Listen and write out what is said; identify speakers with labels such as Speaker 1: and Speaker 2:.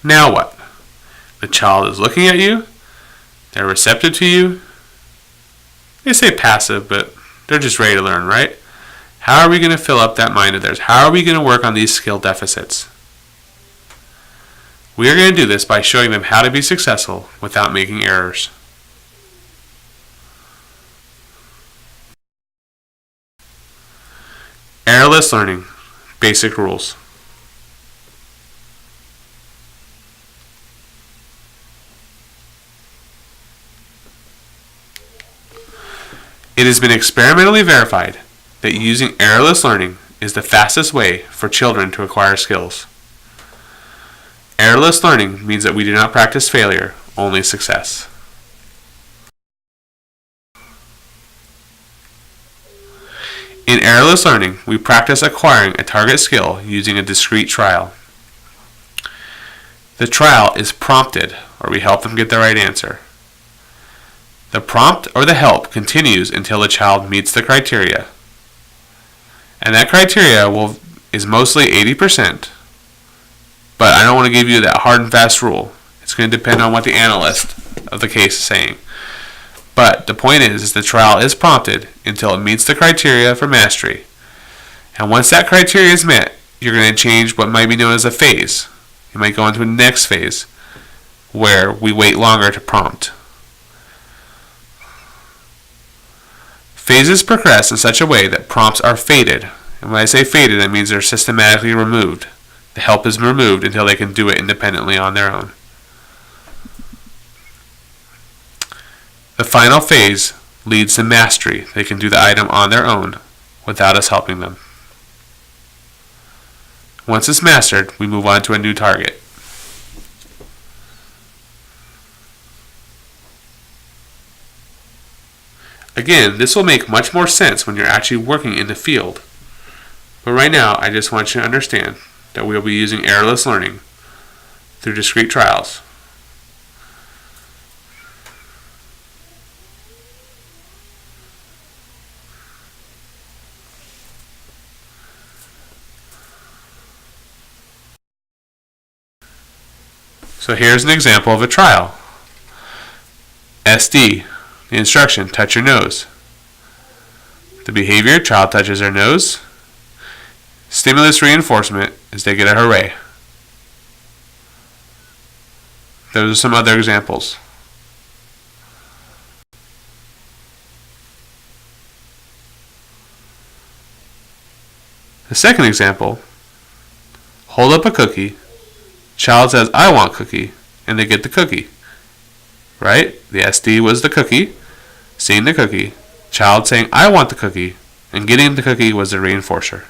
Speaker 1: Now what? The child is looking at you. They're receptive to you. They say passive, but they're just ready to learn, right? How are we going to fill up that mind of theirs? How are we going to work on these skill deficits? We are going to do this by showing them how to be successful without making errors. Errorless learning. Basic rules. It has been experimentally verified that using errorless learning is the fastest way for children to acquire skills. Errorless learning means that we do not practice failure, only success. In errorless learning, we practice acquiring a target skill using a discrete trial. The trial is prompted, or we help them get the right answer. The prompt or the help continues until the child meets the criteria. And that criteria is mostly 80%. But I don't want to give you that hard and fast rule. It's going to depend on what the analyst of the case is saying. But the point is the trial is prompted until it meets the criteria for mastery. And once that criteria is met, you're going to change what might be known as a phase. You might go into a next phase where we wait longer to prompt. Phases progress in such a way that prompts are faded. And when I say faded, that means they're systematically removed. The help is removed until they can do it independently on their own. The final phase leads to mastery. They can do the item on their own without us helping them. Once it's mastered, we move on to a new target. Again, this will make much more sense when you're actually working in the field. But right now, I just want you to understand that we'll be using errorless learning through discrete trials. So here's an example of a trial. SD, the instruction, touch your nose. The behavior, child touches their nose. Stimulus reinforcement is they get a hooray. Those are some other examples. The second example, hold up a cookie. Child says, I want cookie, and they get the cookie. Right? The SD was the cookie, seeing the cookie. Child saying, I want the cookie, and getting the cookie was the reinforcer.